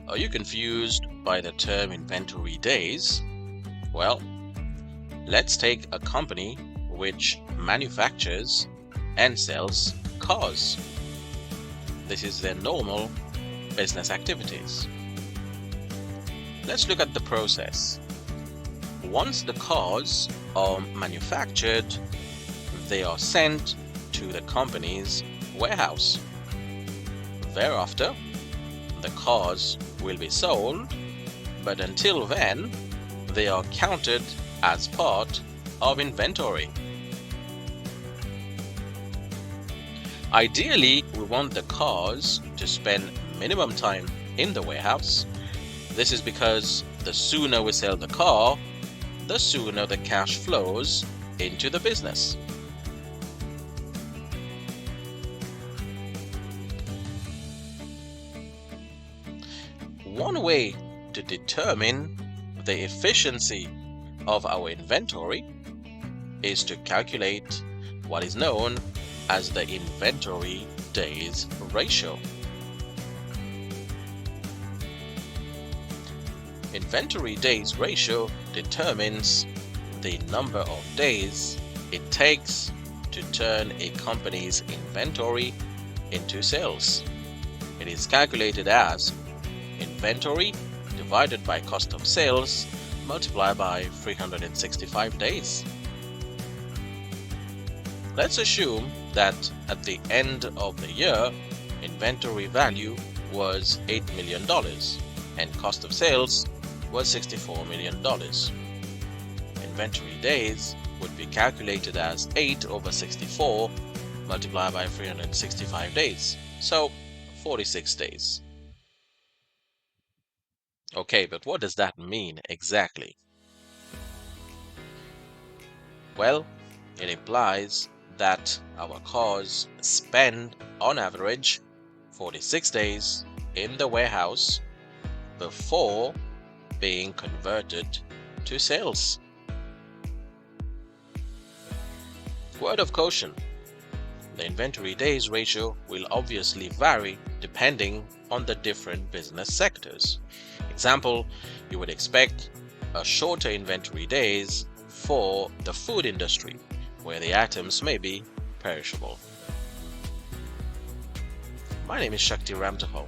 Are you confused by the term inventory days? Well, let's take a company which manufactures and sells cars. This is their normal business activities. Let's look at the process. Once the cars are manufactured, they are sent to the company's warehouse. Thereafter, the cars will be sold, but until then, they are counted as part of inventory. Ideally, we want the cars to spend minimum time in the warehouse. This is because the sooner we sell the car, the sooner the cash flows into the business. One way to determine the efficiency of our inventory is to calculate what is known as the inventory days ratio. Inventory days ratio determines the number of days it takes to turn a company's inventory into sales. It is calculated as inventory divided by cost of sales multiplied by 365 days. Let's assume that at the end of the year, inventory value was $8 million and cost of sales was $64 million. Inventory days would be calculated as 8 over 64 multiplied by 365 days, so 46 days. Okay, but what does that mean exactly? Well, it implies that our cars spend on average 46 days in the warehouse before being converted to sales. Word of caution: the inventory days ratio will obviously vary depending on the different business sectors. Example, you would expect a shorter inventory days for the food industry, where the items may be perishable. My name is Shaktee Ramtohul.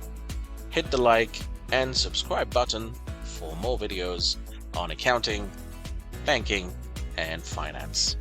Hit the like and subscribe button for more videos on accounting, banking, and finance.